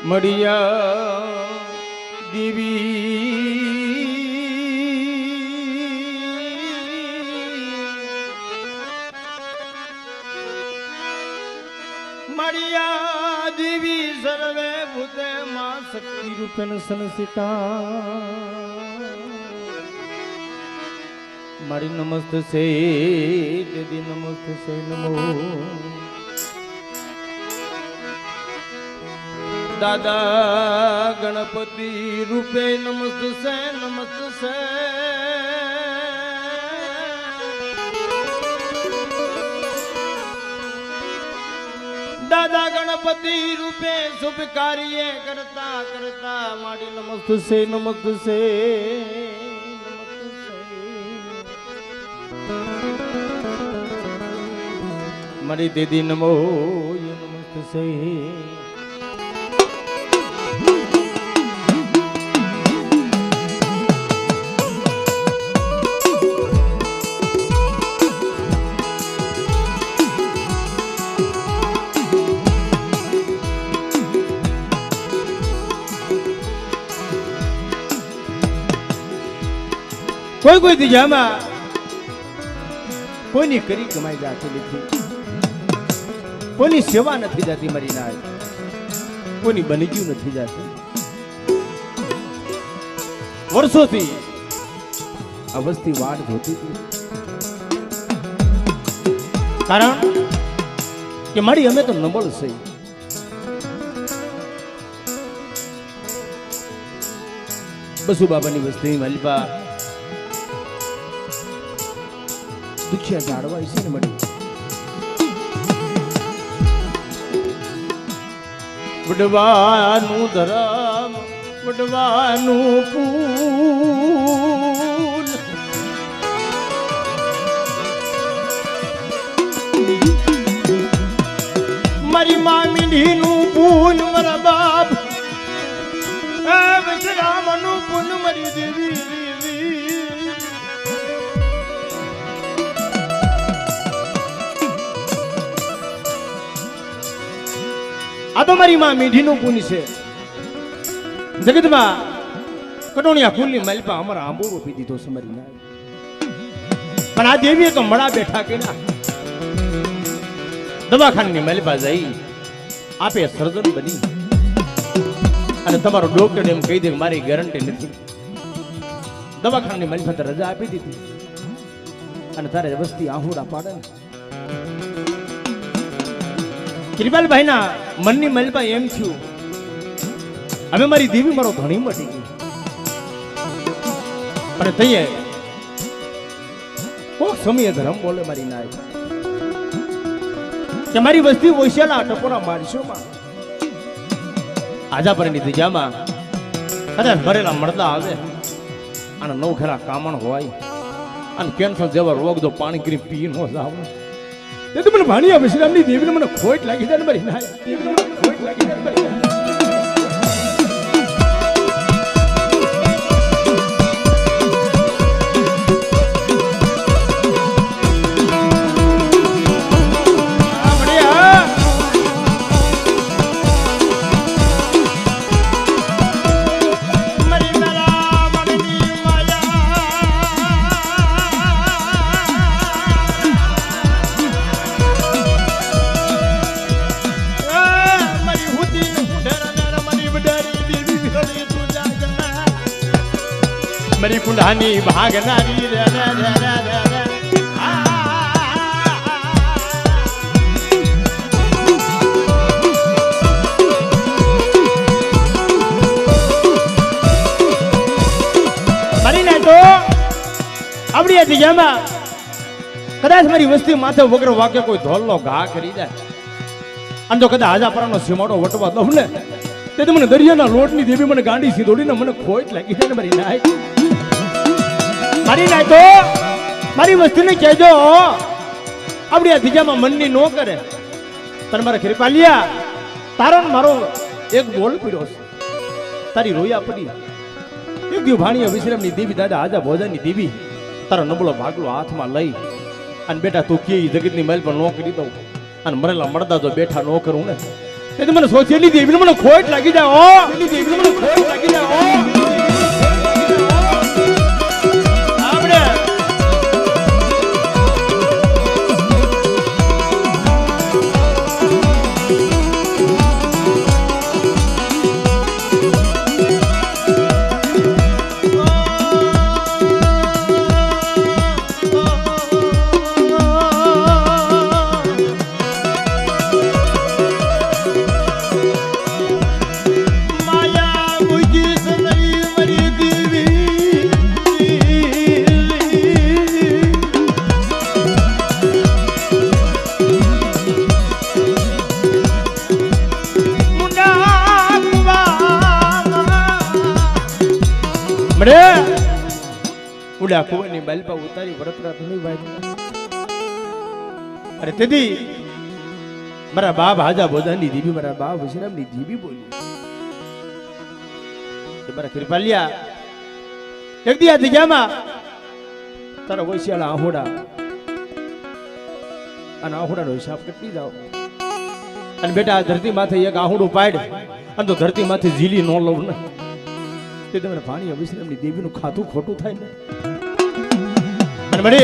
મળિયા દેવી મળિયા દેવી સર્વે ભૂતે માં શક્તિ રૂપેણ સંસિતા મારી નમસ્તે સે દેદી નમસ્તે સે નમો દાદા ગણપતિ રૂપે નમસ્તે સે નમસ્તે સે દાદા ગણપતિ રૂપે શુભ કાર્ય કરતા કરતા મારી નમસ્તે સે નમસ્તે સે મારી દીદી નમો નમસ્તે સે કોઈ કોઈ દિજામાં કોઈની કરી કમાઈ જાતી નથી, કોઈની સેવા નથી જાતી, મારી ના કોઈની બની ગયું નથી જાતી. વર્ષોથી અવસ્થી વાટ જોતી હતી, કારણ કે મારી અમે તો નબળ છે. બસુ બાબાની વસ્તી માલિપા દુખિયા જાડવા છે ને મળી વડવાનું ધરમ વડવાનું પૂલ મારી મામીનું પૂન મારા બાપ વિશ્રામનું પૂન મારી દેવી આ તો મારી માં મીઠીનું પુન છે. જગતમાં કટોણિયા ફૂલની માલિપા અમારા આંબોળો પી દીધો સમરી ના, પણ આ દેવીએ તો મળા બેઠા કે ના દવાખાનાની માલિપા જઈ આપે સર્જન બની અને તમારો ડોક્ટર એમ કહી દે કે મારી ગેરંટી નથી. દવાખાનાની માલિપા રજા આપી દીધી અને તારે વસ્તી આહુડા પાડે. કૃપાલભાઈ ના મનની મલપા એમ થયું હવે મારી દેવી મારો ધણી મટી ગઈ, અને તઈએ કોક સમયે ધર્મ બોલે મારી નાય કે મારી વસ્તી ઓછેલા ટકોરા મારશો માં આજા પરની દિજામાં કદાચ ભરેલા મળદા આવે અને નવખેરા કામણ હોય અને કેન્સર જેવા રોગ જો પાણી કરી પી નો જાવ એ તો મને ભાણિયા વિશ્રામની દેવીને મને ખોટ લાગી જાય ને મારી ના ખોટ લાગી જાય મારી મરી કુંડાની ભાગનારી રે રે રે રે રે મરી ના તો આપણી આ દિજામાં કદાચ મારી વસ્તી માથે વગર વાકે કોઈ ધોલનો ઘા કરી જાય અને તો કદાચ આજાપરાનો સીમાડો વટવા દઉં ને તે મને દરિયાના લોટની દેવી મને ગાંડી સીધોડીને મને ખોટ લાગી જાય ને મારી નાય મારી નાય તો મારી વસ્તીને કહેજો આપણી આ દિજામાં મનની નો કરે. તને મારા કૃપાલિયા તારો મારો એક બોલ પીડ્યો છે, તારી રોયા પડી એક દિવ ભાણિયા વિશ્રામની દેવી દાદા આજા ભોજાની દેવી તારો નબળો ભાગલો હાથમાં લઈ અને બેટા તું કે જગતની મહેલ પર નો કરી દઉં અને મરેલા મળદા જો બેઠા નો કરું ને તે મને સોચેલી દેવીને મને ખોટ લાગી જાય ઓ એની દેવીને મને ખોટ લાગી જાય ઓ આપણે ઉડા કુવાની બાલપા ઉતારી વરતરા ધણી ભાઈ અરે તેથી મારા બાપ હાજા બોધાની દીવી મારા બાપ વિશ્રામની દીવી બોલી મારા કૃપાલિયા એક દી આ જગ્યામાં તારા વૈશ્યાલા આહોડા અને આહોડાનો હિસાબ કેટલી જાઓ અને બેટા આ ધરતી માથે એક આહોડું પાડ અને તો ધરતી માથે ઝીલી ન લઉં ને તે તમને પાણી વિશ્રામની દેવીનું ખાતું ખોટું થાય ને અને મળે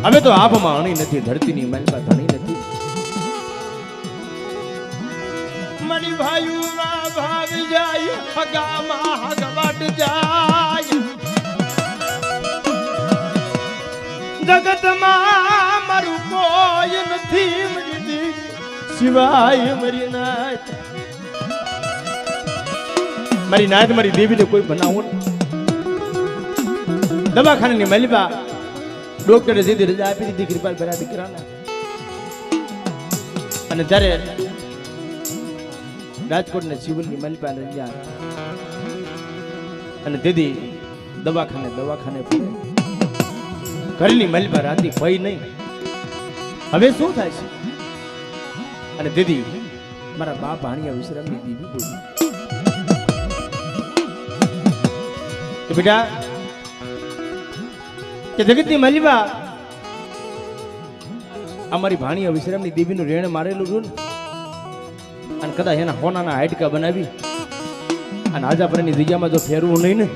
હવે તો આપમાં અણી નથી ધરતીની માલપા ધણી નથી મણી ભાઈઓમાં ભાગ જાય હગામાં હગવાટ જાય જગતમાં મારું કોઈ નથી મરી સિવાય મરી નાથ મારી નાથ મારી દેવીને કોઈ બનાવો દવાખાનાની મલિબા ડોક્ટરે સીધી રજા આપી દીધી કૃપાલ ભરા દીકરાને અને ત્યારે રાજકોટના સિવિલની મલિબા રજા અને દીદી દવાખાને પડે ઘરની મલિબા રાતી ભય નહીં હવે શું થાય છે અને દીદી મારા બાપ ભાણિયા વિશ્રામની દીવી બોલી બેટા કે જગતની મલિબા અમારી ભાણિયા વિશ્રામની દેવીનું રેણ મારેલું હતું અને કદાચ એના હોનાના હાડકા બનાવી અને આજાપરાની જગ્યામાં જો ફેરવું નહીં ને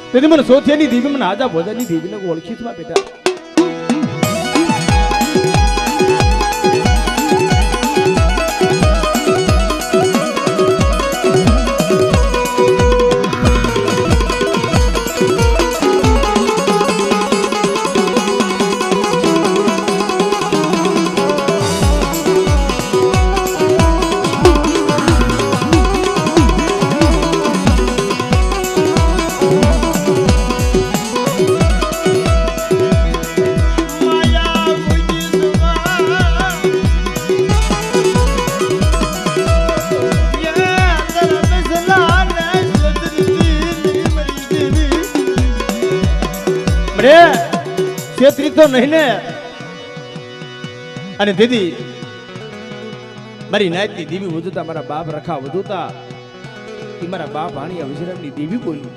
તેથી મને સોથિયાની દેવી મને આજા ભોજાની દેવીને ઓળખી છું બેટા છેતરી તો નહીં ને અને દીદી મારી નાયતની દેવી વધુતા મારા બાપ રખા વધુતા એ મારા બાપ ભાણિયા વિશ્રામની દેવી બોલી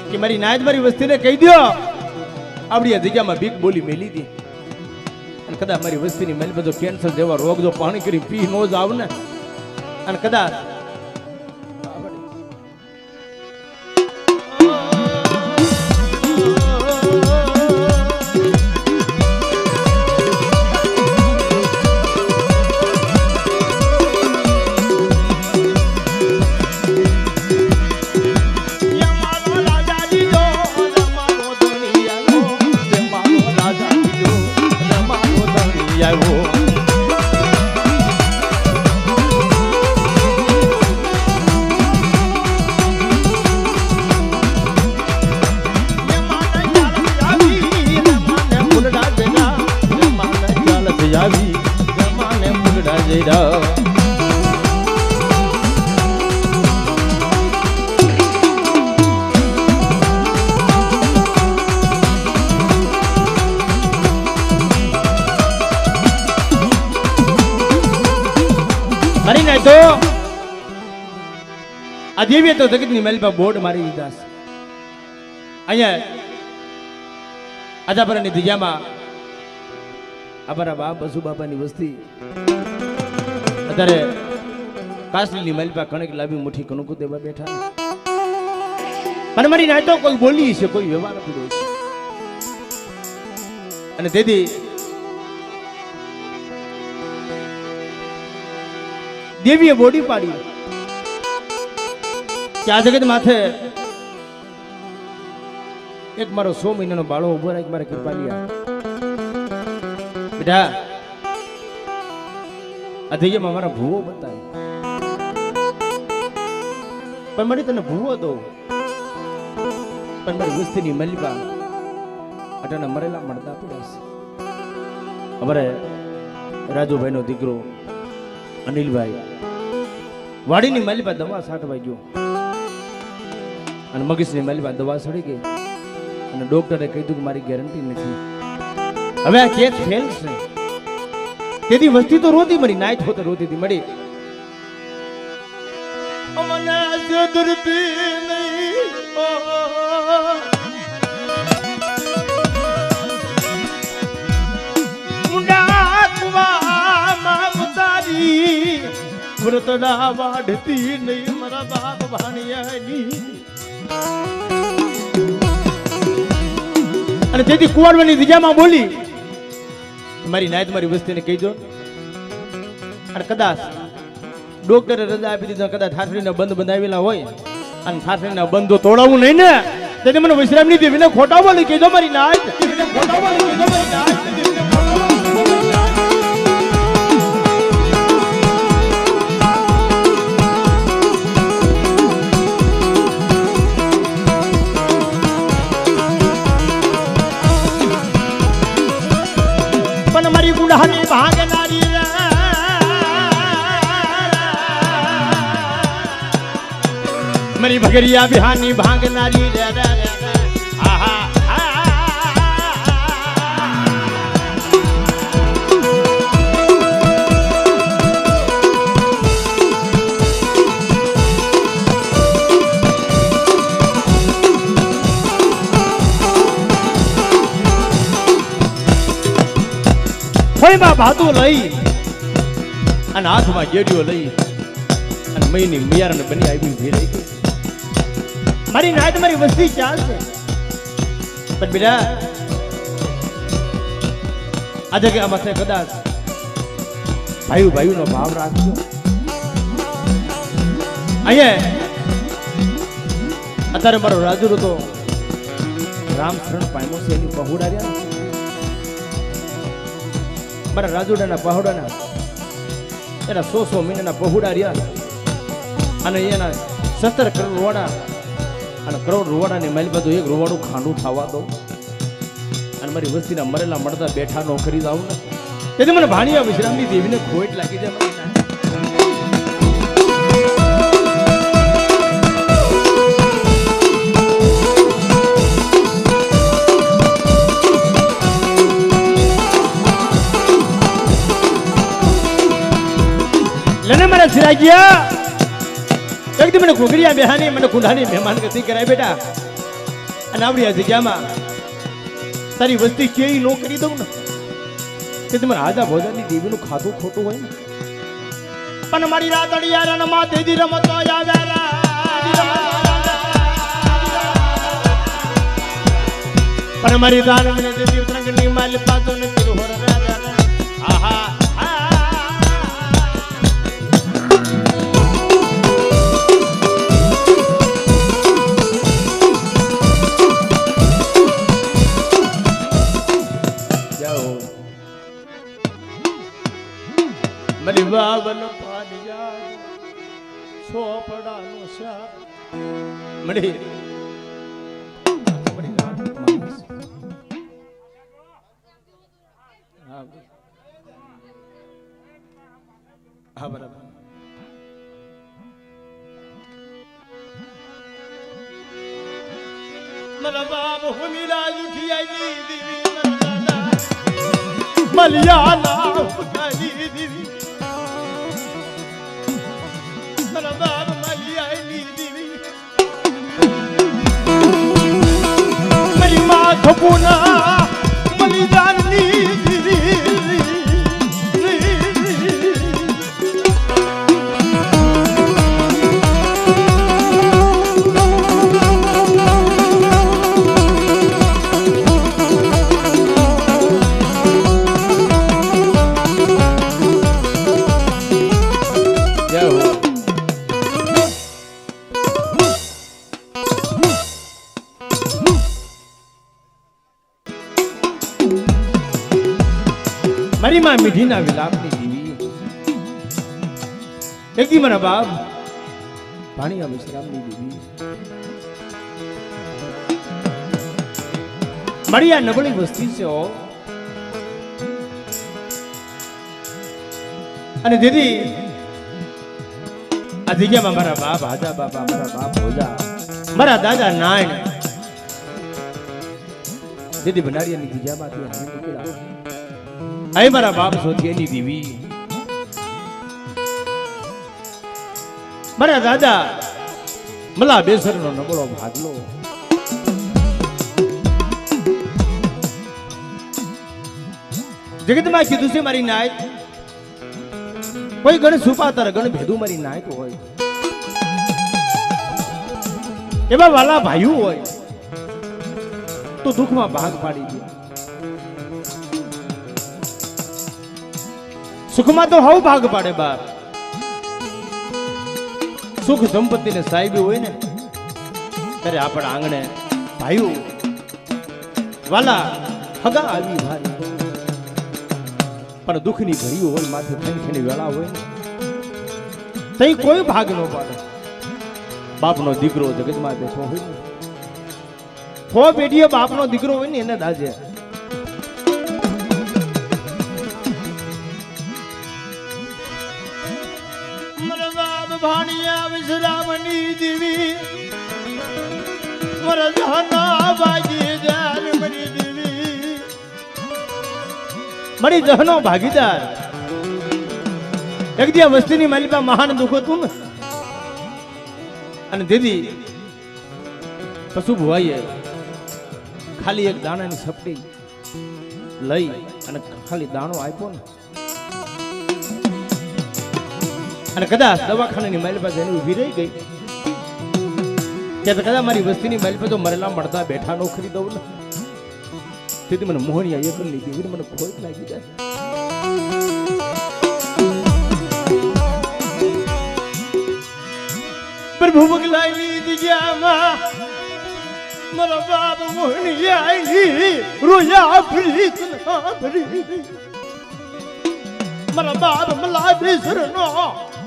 કે મારી નાયત મારી વસ્તીને કહી દો આવડી આ જગ્યામાં ભીખ બોલી મેલી દી અને કદાચ મારી વસ્તીની મેલ બધો કેન્સર જેવા રોગ જો પાણી કરી પી નો જ આવ ને અને કદાચ તો આ દેવીએ તો જગતની મેલ પર બોર્ડ મારી દીધા છે અહીંયા આજાપરાની જગ્યામાં અમારા બાપ બસુ બાપાની વસ્તી અત્યારે કાસલીની માલપા કણક લાવી મુઠ્ઠી કણક દેવા બેઠા અને મારી નાય તો કોઈ બોલી છે કોઈ વ્યવહાર પીડ્યો છે અને તેથી દેવીએ બોડી પાડી કે આ જગત માથે એક મારો 100 મહિનાનો બાળો ઉભો રાખ મારે કૃપાલિયા બેટા આ દૈયમાં મારા ભૂવો બતાય પણ મારી તને ભૂવો દો પણ મારી વસ્તીની મલબા અટાણા મરેલા મળતા પડ્યા છે અમારે રાજુભાઈનો દીકરો અનિલભાઈ વાડીની મલબા દવા છાંટવા ગયો અને મગજની મલબા દવા સડી ગઈ અને ડોક્ટરે કીધું કે મારી ગેરંટી નથી હવે આ કેસ ફેલ છે તેથી વસ્તી તો રોતી મરી નાઈટ હોતે રોતી હતી મળી અમને સુધરતી નહીં મુંડા કુવામાં મુતારી વ્રતડા વાઢતી નહીં મારા બાપ ભાણિયાની અને તેથી કુંવરવાની દિજામાં બોલી મારી નાયત મારી વસ્તીને કહી દો અને કદાચ ડોક્ટરે રજા આપી દીધો કદાચ થાથડીને બંધ બંધાવેલા હોય અને થાથડીના બંધો તોડાવવું નહીં ને તેથી મને વિશ્રામ નહીં દેવીને ખોટા બોલી કીધો મારી નાયત ખોટા બોલી કીધો મારી નાયત મારી ગુંડાની ભાગનારી મારી ભગરિયા બિહાની ભાગનારી માં ભાતું લઈ અને હાથમાં ગેડીઓ લઈ અને મહીની મિયારને બની આવી ભેરાઈ ગઈ મારી નાયત મારી વસ્તી ચાલશે પણ બેટા આ જગ્યા માથે કદાચ ભાઈ ભાઈનો ભાવ રાખજો અહીંયા અત્યારે મારો રાજુ હતો રામ શરણ પામ્યો છે એની પહોળા રહ્યા મારા રાજુડાના પહોળાના એના 100 મહિનાના પહોળા રહ્યા અને એના 17 કરોડ રૂવાડા અને કરોડ રૂવાડાની માલ બધું એક રૂવાડું ખાંડું થવા દો અને મારી વસ્તીના મરેલા મળતા બેઠા નો કરી દઉં ને તેથી મને ભાણિયા વિશ્રામની દેવીને ખોટ લાગી જાય મારી લને મારા સિરાગિયા એકદમ મને ઘોઘરિયા બેહાની મને કુંડાની મહેમાન ગતિ કરાય બેટા અને આવડી આ જગ્યામાં તારી વસ્તી કેવી નો કરી દઉં ને કે તમારા આજા ભોજનની દેવીનું ખાધું ખોટું હોય ને પણ મારી રાતડિયા રણમાં દેદી રમતો આવેલા પણ મારી દાન મને દેદી ઉતરંગની માલ પાતો ને તીર હોર આહા મરી બાવન પાડિયા સોપડાનો શા મડી હા બરાબર મરા બાપ હુમીરા ઉઠી આવી દીવી મલિયાના ઉઠાઈ દીવી બાબ મલિયાની દીવી મારી માં ખપુના મલિદાનની દીવી મારી માં મીઠીના વિલાપની દીવી એકદી મારા બાપ ભાણિયા વિશ્રામની દીવી મારી આ નબળી વસ્તી છે અને દીદી આ જગ્યામાં મારા બાપ હાજા બાપા મારા બાપ હોજા મારા દાદા નાયણ દીદી ભંડારીયાની જગ્યામાંથી અહીં નીકળ્યા અહીં મારા બાપ શોધી એની દીવી મારા દાદા મલા બેસરનો નબળો ભાગલો જગતમાં કીધું છે મારી નાય કોઈ ગણ સુપાતર ગણ ભેદું મારી નાય તો હોય એવા વાલા ભાઈઓ હોય તો દુઃખમાં ભાગ પાડી દે સુખમાં તો હવ ભાગ પાડે બાપ સુખ સંપત્તિ ને સાહેબી હોય ને ત્યારે આપણા આંગણે ભાઈઓ વાલા હગા આવી ભારી પણ દુઃખની ઘડીઓ હોય માથે ખંખની વેળા હોય તઈ કોઈ ભાગ ન પાડે બાપનો દીકરો જગતમાં બેઠો હોય ને હો બેટીએ બાપનો દીકરો હોય ને એને દાજે ભાણિયા વિશ્રામની દીવી મરજહના ભાગીદાર મરી દીવી મારી જહનો ભાગીદાર એક દિયા વસ્તીની માલિકા મહાન દુઃખ હતું ને અને દીદી પશુ ભુવાઈએ ખાલી એક દાણાની સપટી લઈ અને ખાલી દાણો આપ્યો ને અને કદાચ દવાખાનાની મારી પાસે એની ઊભી રહી ગઈ ત્યાં કદાચ મારી વસ્તીની મારી પાસે મરેલા મળતા બેઠા નો ખરી દઉં ને તેથી મને મોહનિયા એકલ લીધી મને ખોટ લાગી જાય પ્રભુ બગલાઈ દીજામાં મારા બાપ મોહનિયા રોયા ફરી મારા બાપ મલા બેસરનો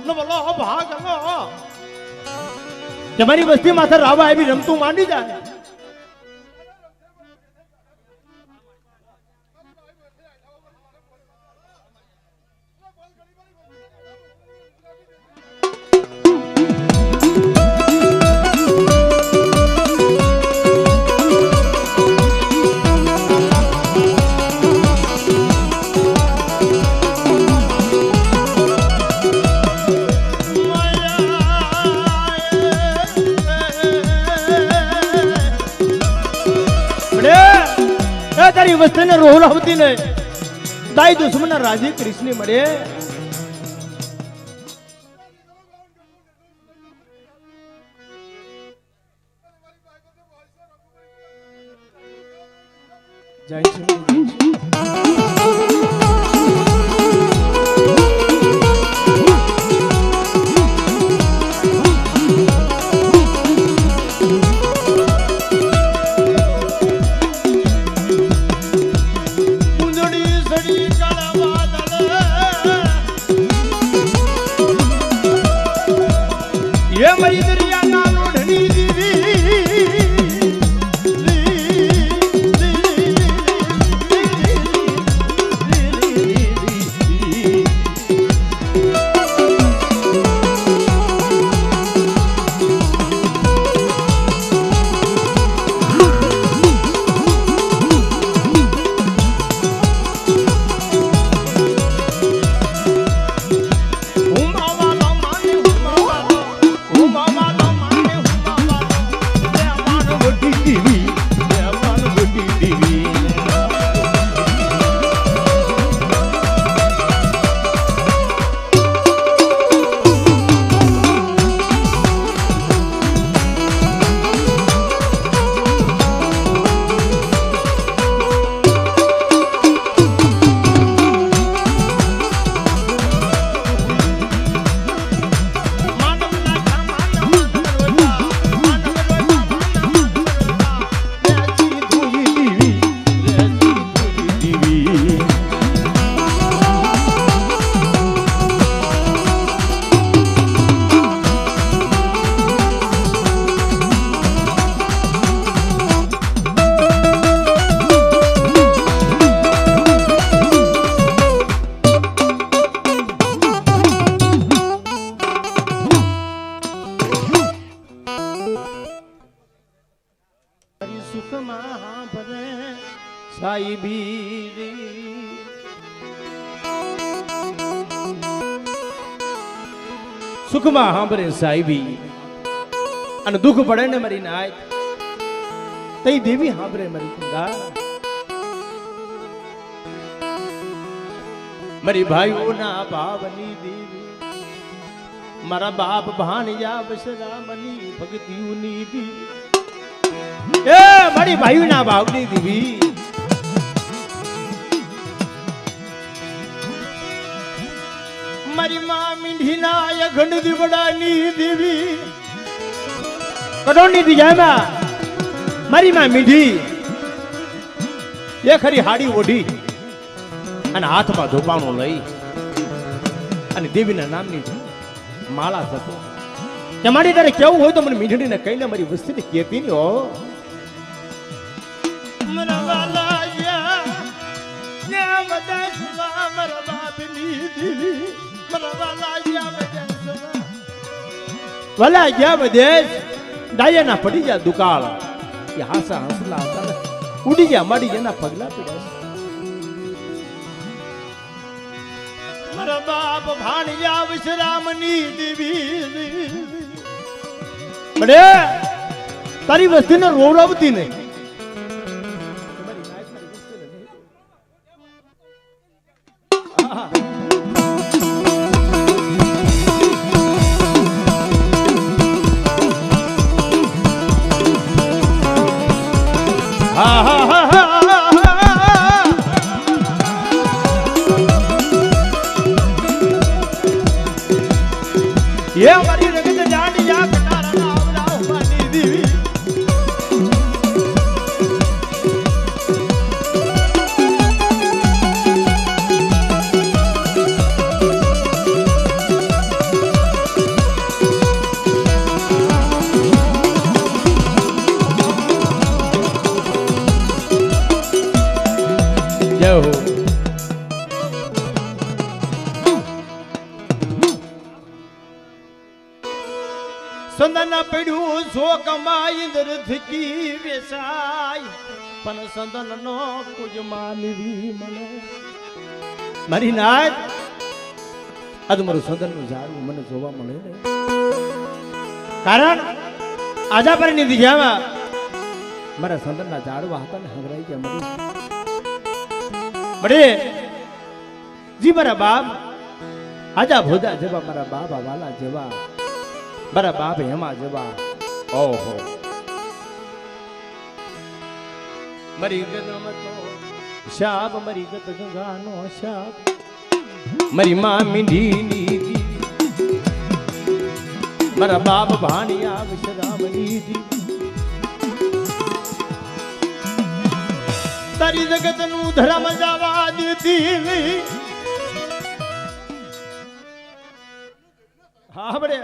નવલો ભાગનો તમારી વસ્તી માથે રાવા આવી રમતું માંડી જાય તારી વસ્તીને રોહલ આવતી ને દાઈ દુશ્મન રાજી કૃષ્ણ મળે જાય છે સુખમાં ભરે સાઈબી સુખમાં સાંભળે સાઈબી અને દુઃખ પડે ને મારી નાય તઈ દેવી સાંભળે મારી ગંગા મારી ભાઈઓના ભાવની દેવી મારા બાપ ભાણિયા બસરામની ભક્તિઓની દેવી એ મારી ભાઈઓના ભાવની દેવી મારી માં મીંઢીના અખંડ દીવડાની દેવી કડોની દિજામાં મારી માં મીંઢી એ ખરી હાડી ઓઢી અને હાથમાં ધોપાણું લઈ અને દેવીના નામની માળા થતો કે મારી તારે કેવું હોય તો મને મીંઢડીને કહીને મારી વસ્તીને કહેતી નહીં હો મારા વાલા મારા બાપની દેવી મારા વાલા ગયા વિદેશ ડાયના પડી ગયા દુકાળ કે હાસા હસલા હતા ઉડી ગયા માડી એના પગલા પડ્યા મારા બાપ ભાણિયા વિશ્રામની દેવી બડે તારી વસ્તીને રોવડાવતી નહીં હા હા હા હા ये हमारी रगत जानिया कटारा आवराव मानी देवी जय हो સંદના પડ્યું શોકમાં ઇન્દ્ર થકી વેસાય પણ સંદન નો કુજ માનવી મને મારી નાથ આજ મારું સંદન નું ઝાડવું મને જોવા મળે ને કારણ આજા પર ની દિશામાં મારા સંદન ના ઝાડવા હતા ને હંગરાઈ ગયા મરી બડે જી મારા બાપ આજા ભોજા જેવા મારા બાબા વાલા જેવા મારા બાપ એમાં જવા ઓહો મરી ગદમ તો શાપ મરી ગત ગંગાનો શાપ મારી માં મીંઢીની દી મારા બાપ ભાણિયા વિશ્રામની દી તારી જગત નું ધર્મ જવા દેતી નહીં હા બડે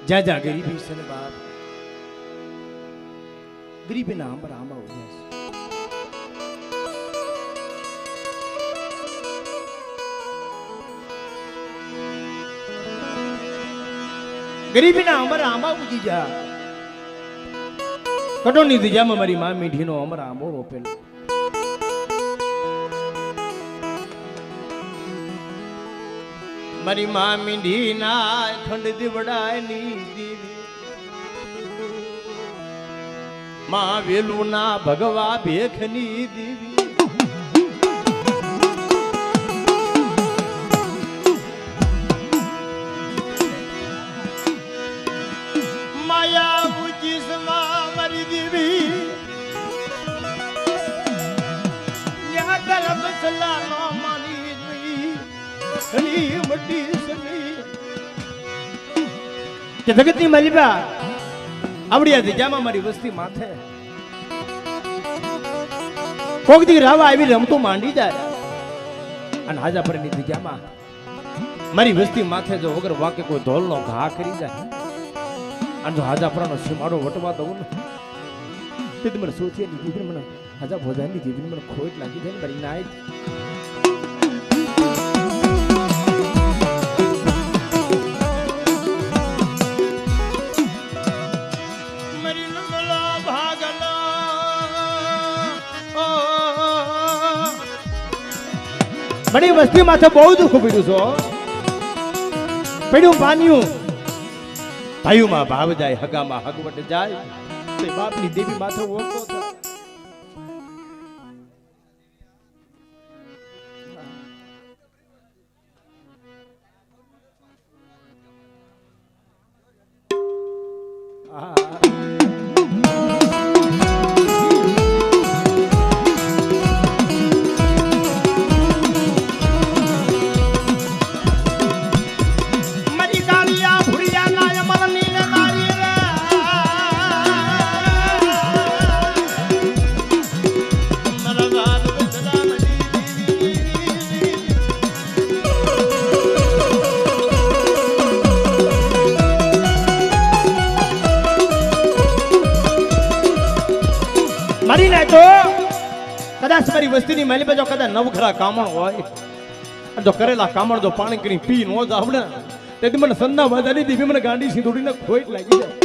જા જા ગરીબી છે ને બાપ ગરીબી ના આંબર આંબા ઉજ્યા ગરીબી ના આંબર આંબા ઉજી જા કટોની દિજામાં મારી માં મીઠીનો અમર આંબો રોપેલો મારી માં મીંઢી ના ખંડ દીવડાની દેવી માં વેલું ના ભગવા ભેખની દેવી પેલા નો માની નહીં ઘણી મટી સની કે જગતની માલિકા આવડી આ જગ્યામાં મારી વસ્તી માથે કોક દી રાવા આવી રમતો માંડી જાય અને હાજા પર ની જગ્યામાં મારી વસ્તી માથે જો વગર વાકે કોઈ ઢોલનો ઘા કરી જાય અને જો હાજા પરાનો સીમાડો વટવા દઉં ને તે મને સોચીએ ની દીધી મને હાજા ભોજાની દીધી મને ખોટ લાગી જાય ને મારી નાય બડી વસ્તી માથે બહુ દુઃખ પડ્યું છો પડ્યું પાન્યું ભાઈઓમાં ભાવ જાય હગામાં હગવટ જાય તે બાપની દેવી માથે ઓળખો થાય મારી નાય તો કદાચ મારી વસ્તીની માલી પર જો કદાચ નવખરા કામણ હોય જો કરેલા કામણ જો પાણી કરી પી નો જાવ ને તેથી મને સંદા બાજાની દીવી મને ગાંડી સિંધુડીને ખોટ લાગી જાય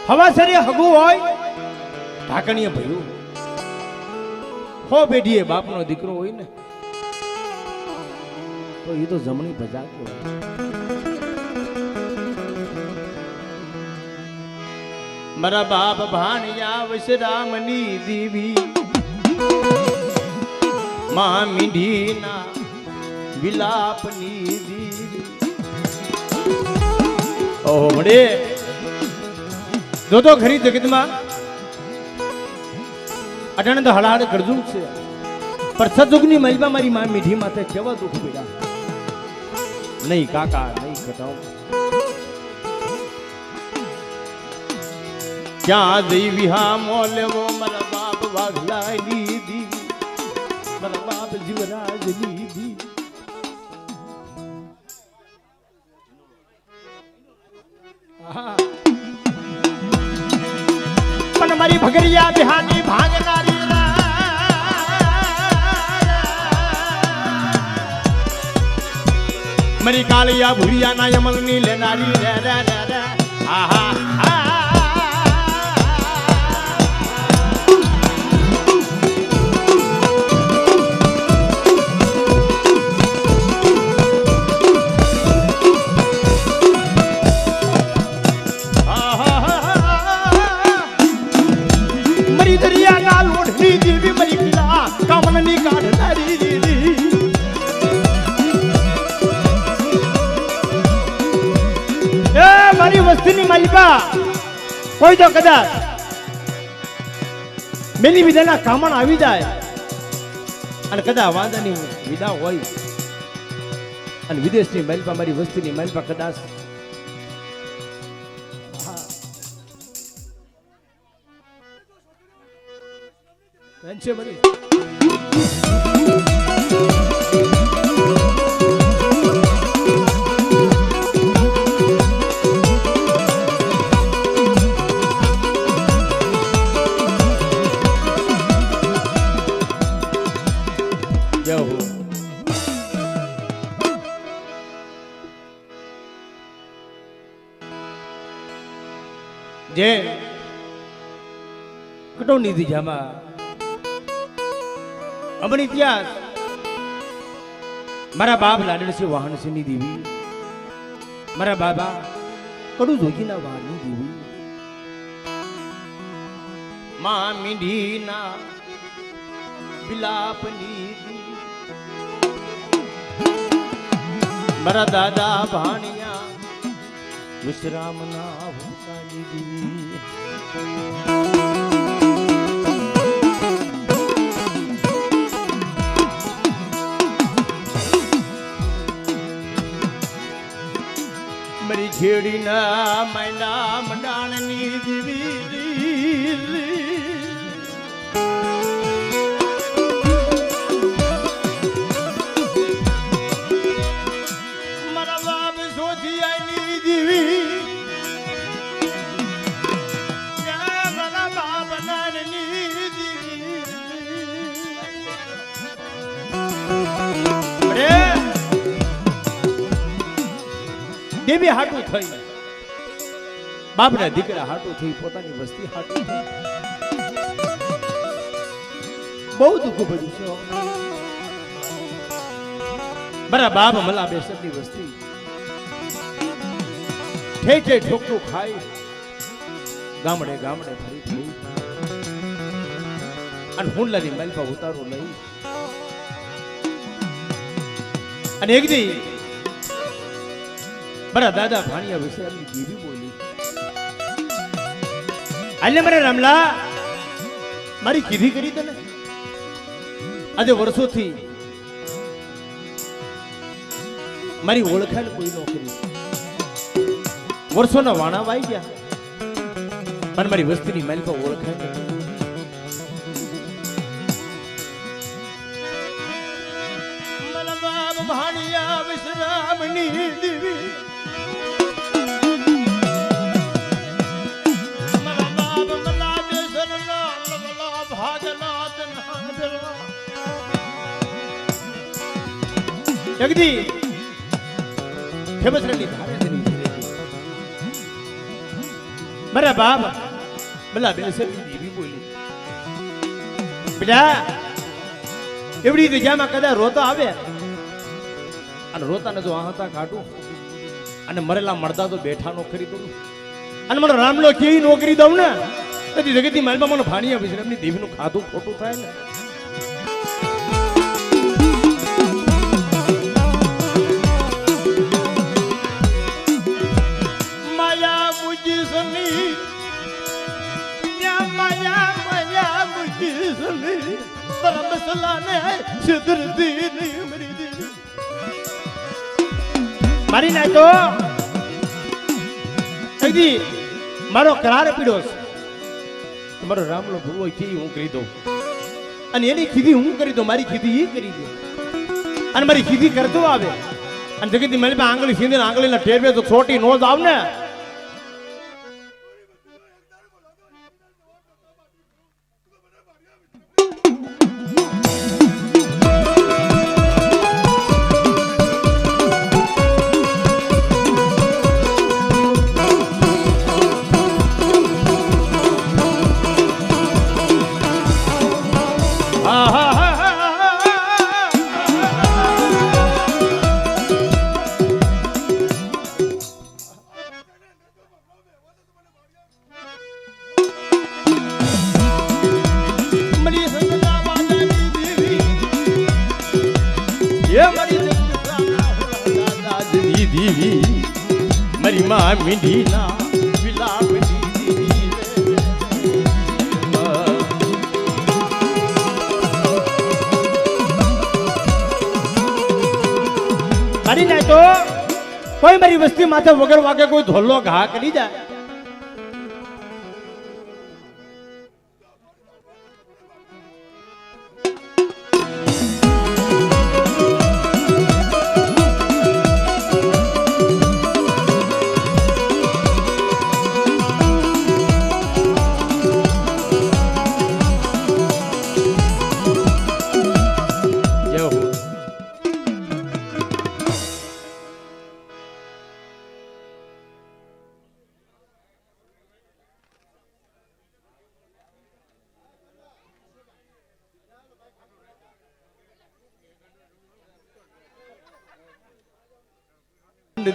હવાસરે હગુ હોય ઢાકણીએ ભર્યું હો બેઢીએ બાપનો દીકરો હોય ને તો એ તો જમણી ભજાતો મારા બાપ ભાણિયા વશરામની દેવી માં મીંઢીના વિલાપની દેવી ઓહો મળે જો ખરી જગતમાં અટાણે તો હળાહળ કરજું છે પર સદુગની મહિમા મારી માં મીઠી માથે કેવા દુઃખ પડ્યા નહીં કાકા નહીં ઘટાવ ક્યાં જઈ વિહા મોલેવો મારા બાપ વાઘલા લીધી મારા બાપ જીવરાજ લીધી મારી ભગરિયા બિહાની ભાગનારી મારી કાલિયા ભૂરિયા ના યમલ ની લેનારી રે રે રે રે આહા મારી વસ્તીની માલિકા કોઈ તો કદાચ મેલી વિદાના કામણ આવી જાય અને કદાચ વાંદાની વિદા હોય અને વિદેશની માલિકા મારી વસ્તીની માલિકા કદાચ છે મારી જે કટોની દિજામાં અમણ ઇતિહાસ મારા બાપ લાડણસિંહ વાહનસિંહની દેવી, મારા બાબા કડુ જોગીના વાહનની દેવી, માં મીંઢીના વિલાપની દેવી, મારા દાદા ભાણિયા વિશ્રામના ભૂતાની દેવી, મારી છેડીના માયના મંડાણની દેવી, મારા બાપ સોધિયાની દેવી, મારા બાપ નાનની દેવી, દેવી હાટું થઈ, બાપના દીકરા હાટું થઈ, પોતાની વસ્તી હાટું થઈ, બહુ દુઃખ પડ્યું છે. મારા બાપ મલા બેસરની વસ્તી ઠેઠે ઠોકરું ખાઈ ગામડે ગામડે ફરી ફરી અને હુંડલાની માલપા ઉતારો લઈ અને એક દી મારા દાદા ભાણિયા વિશે એમની દેવી બોલી, આલે મારે રામલા મારી કીધી કરી તને, આજે વર્ષોથી મારી ઓળખાણ કોઈ ન કરી, વર્ષોના વાણા વાઈ ગયા પણ મારી વસ્તીની મારી પર ઓળખાણ નથી. મારા બાપ ભાણિયા વિશ્રામની દેવી, જગદી ખેમસરાની ધારે ધરી મારા બાપ ભલા બેસરની દેવી બોલી, બેટા એવડી દિજામાં કદાચ રોતો આવે અને રોતાને જો આહતા કાઢું અને મરેલા મળતા તો બેઠા નો કરી દઉં અને મને રામલો કેવી નોકરી દઉં ને તેથી જગતની માલમાં મને ભાણિયા વિશ્રામની દેવીનું ખાધું ખોટું થાય ને. મારી નાય તો મારો કરાર પીડ્યો છે, તમારો રામલો ભૂવો કેવી હું કરી દઉં અને એની ખીધી હું કરી દઉં, મારી ખીધી એ કરી દે અને મારી ખીધી કરતો આવે અને જગતની મેળમાં આંગળી સીંધે આંગળીના ઠેરવે તો છોટી નો જ આવ ને. મારી માં મીંઢીના વિલાપની દેવી, મારી નાય તો કોઈ મારી વસ્તી માથે વગર વાગે કોઈ ધોલો ઘા કરી જાય.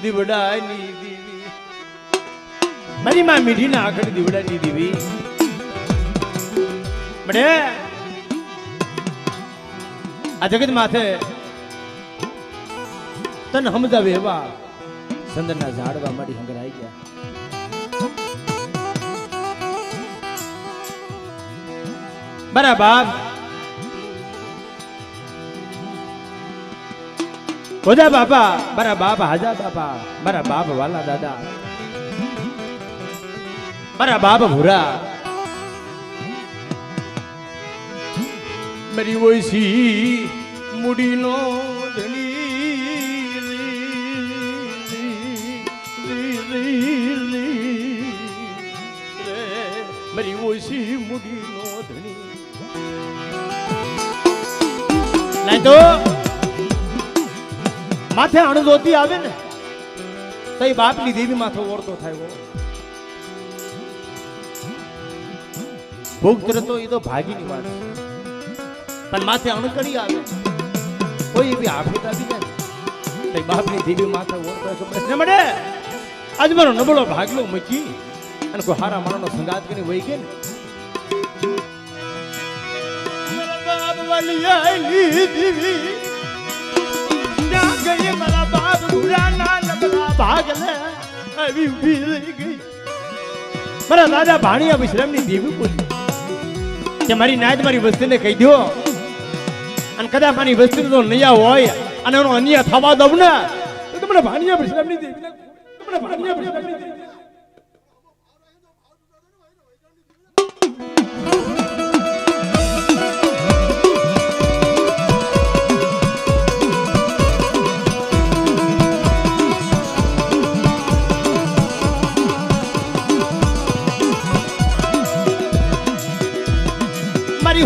દીવડાની દીવી મારી માં મીઠી ના આખડી દીવડાની દીવી બડે આ જગત માથે તન હમજાવે એવા સંદરના ઝાડવા મારી હંગરાઈ ગયા બરાબર હોજા બાપા મારા બાપ હાજા બાપા મારા બાપ વાલા દાદા મારા બાપ ભૂરા મારી ઓછી મુડીનો મારી ઓછી મુડીનો ધણી નહીં તો માથે અણજોતી આવે ને તો એ બાપની દેવી માથે ઓરતો થાય ભોગ તો એ તો ભાગીની વાત પણ માથે અણકડી આવે કોઈ એવી આફત આવી જાય તો બાપની દેવી માથે ઓરતો પ્રશ્ન મળે આજ મારો નબળો ભાગલો મૂકી અને કોઈ હારા માણસનો સંગાત કરીને વહી ગયો ને બાપ વાલી આલી દેવી ગઈ મારા બાપ ભૂરાના નબળા ભાગલે આવી ઊભી રહી ગઈ મારા દાદા ભાણિયા વિશ્રામની દેવી બોલી કે મારી નાયત મારી વસ્તીને કહી દો અને કદાચ મારી વસ્તી તો નૈયા હોય અને એનો અન્યાય થવા દઉં ને તો તમને ભાણિયા વિશ્રામની દેવી તમને ભાણિયા વિશ્રામની દેવી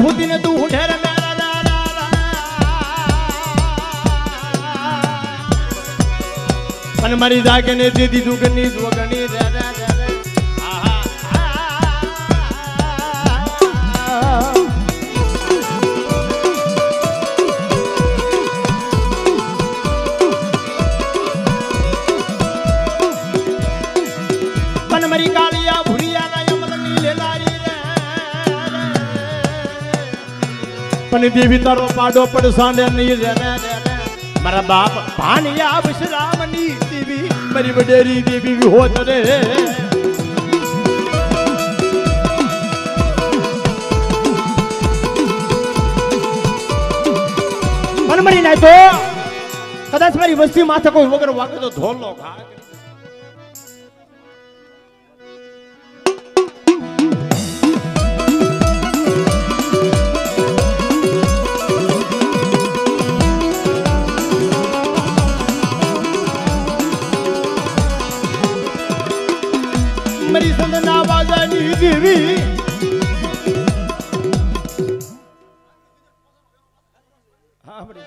होती ने तू उठे रे मेरा मन मरी जाके ने दीदी दुगनी दुगनी रे रे रे मन मरी कालिया भुरिया ना यमन नीले लारी पण देवी तारो पाडो પડસાને નહીં રે મારા બાપ ભાણિયા વિશ્રામની દેવી મારી વડેરી દેવી હોત રે મન મરી ના તો કદાચ મારી વસ્તી માથે કોઈ વગર વાગે તો ધોલો ખા मरी संदना बाजानी देवी हाँ बड़ी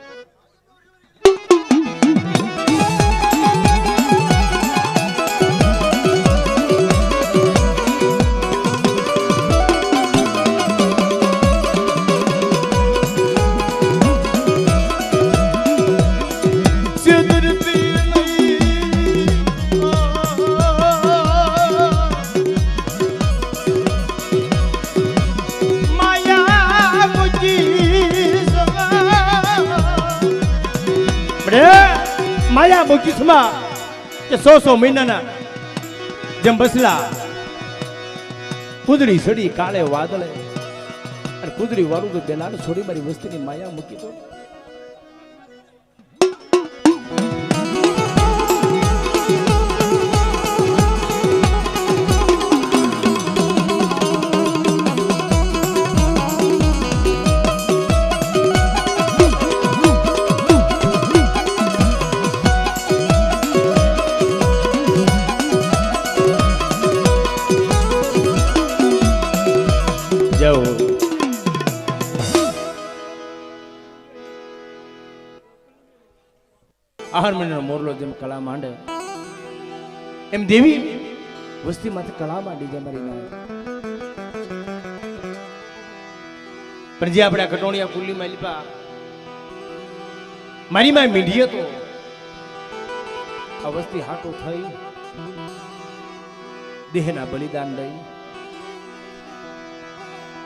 માયા બગીચમાં કે 100 મહિનાના જેમ બસલા કુદડી સડી કાળે વાદળે અને કુદડી વાળું તો બેલાને છોડી મારી વસ્તીની માયા મૂકી દો આહાર મહિનાનો મોરલો જેમ કળા માંડે એમ દેવી વસ્તી માંથી કળા માંડી જાય મારી નાય પણ જે આપણે કટોણિયા કુલ્લીમાં લીપા મારી માં મીઢી હતો આ વસ્તી હાટો થઈ દેહના બલિદાન લઈ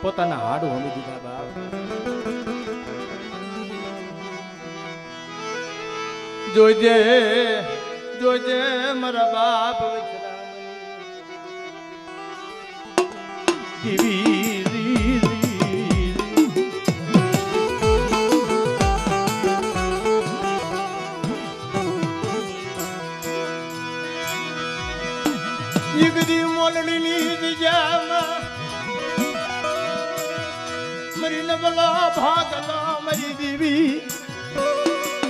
પોતાના હાડો હમી દીધા બાપ. જોજે જોજે મારા બાપ ઈગદી મોલડીની દિજામાં મરી નવલા ભાગલા મરી દેવી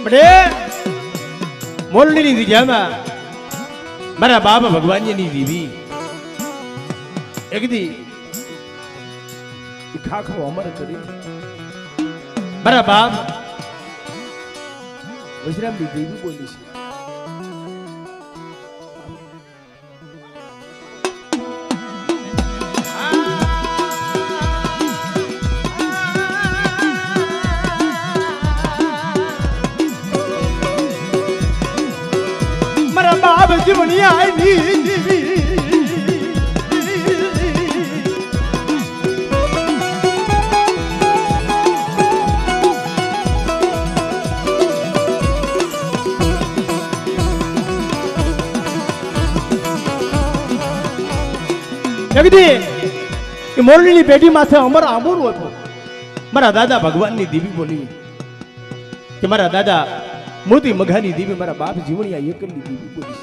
બડે મોલડીની દિજામાં મારા બાબા ભગવાનજીની દેવી એકદી ખાખો અમર કરી મારા બાપ વજરામની દેવી બોલી છે. બાપ જીવની આવી જગદી એ મોરલીની પેઢી માથે અમર આંબોરું હતું. મારા દાદા ભગવાનની દેવી બોલી કે મારા દાદા મોતી મઘાની દેવી મારા બાપ જીવણિયા એકલની દેવી બોલી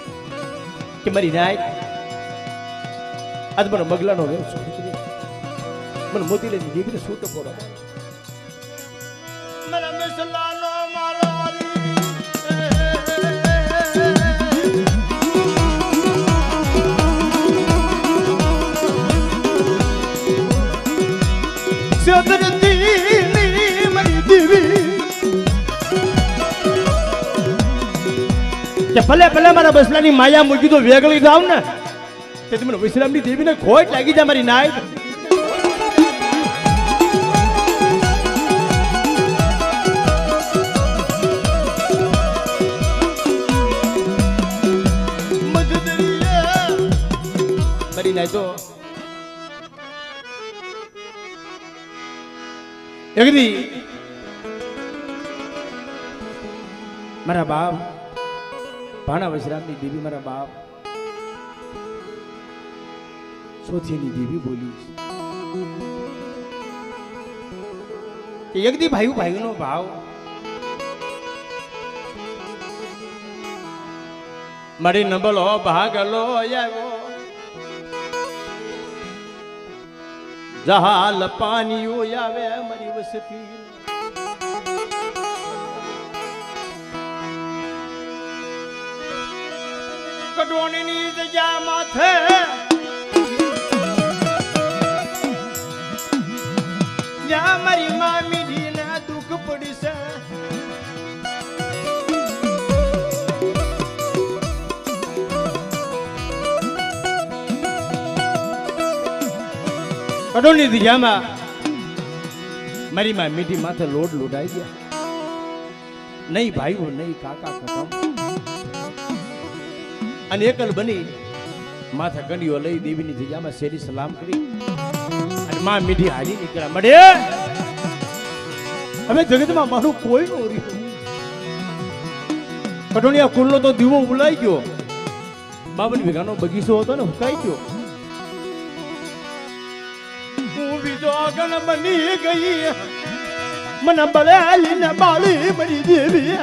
કે મારી નાય આજ મને મગલાનો વેવ છોડી મને મોતી લેની દેવીને છૂટો પડો મને મસલાનો મારો સદરતી મારી દેવી કે ભલે ભલે મારા બસલાની માયા મૂકી તો વેગળી જાવ ને તે તમને વિશ્રામની દેવીને ખોટ લાગી જાય મારી નાય. મારી નાય તો એકદી મારા બાપ ભાણા વજરામની દેવી મારા બાપ સોથીની દેવી બોલી કે એકદી ભાઈ ભાઈનો ભાવ મારી નબળો ભાગલો આવ્યો જહાલ પાણીઓ આવે મારી વસતી કડોણીની જગ્યા માથે જ્યાં મારી મામી ના દુઃખ પડશે કડોણી જગ્યામાં મારી માં મીઠી માથે લોડ લોડાઈ ગયા. નહીં ભાઈઓ નહીં કાકા ખતમ અને એકલ બની માથા ગંડીઓ લઈ દેવીની જગ્યામાં શેરી સલામ કરી અને માં મીઠી હાલી નીકળ્યા. મળે હવે જગતમાં મારું કોઈ નો રહ્યું. કટોણિયા કુલનો તો દીવો ઉલાઈ ગયો. 52 વીઘાનો બગીચો હતો ને હુકાઈ ગયો. હું બીજો આગળ બની ગઈ મને બળેલી ને બાળી મરી દેવી.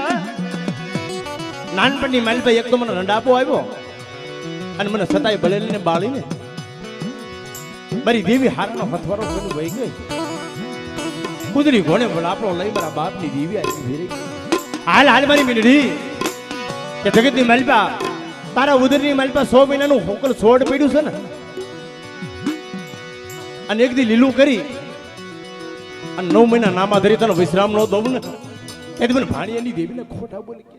નાનપણની માલભાઈ એક તો મને રંડાપો આવ્યો અને મને સતાય બળેલી ને બાળીને મારી દેવી હારનો હથવારો કરી વહી ગઈ. કુદરી ઘોડે આપણો લઈ મારા બાપની દેવી આવી ફેરી. હાલ હાલ મારી મીંડળી કે જગતની માલપા તારા ઉદરની માલપા 100 મહિનાનું હોકલ છોડ પડ્યું છે ને અને એક દી લીલું કરી અને 9 મહિના નામા ધરી તને વિશ્રામ ન દઉં ને એ મને ભાણિયાની દેવીને ખોટા બોલી કે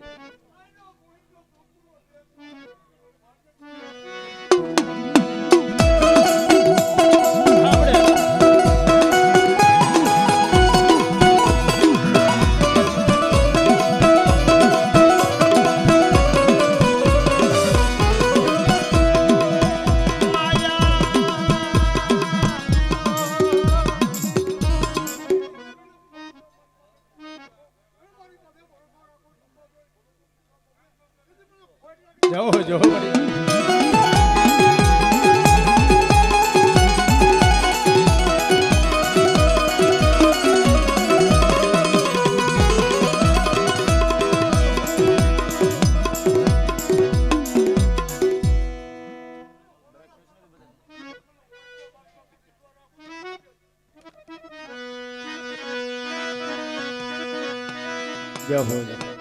જય હો જય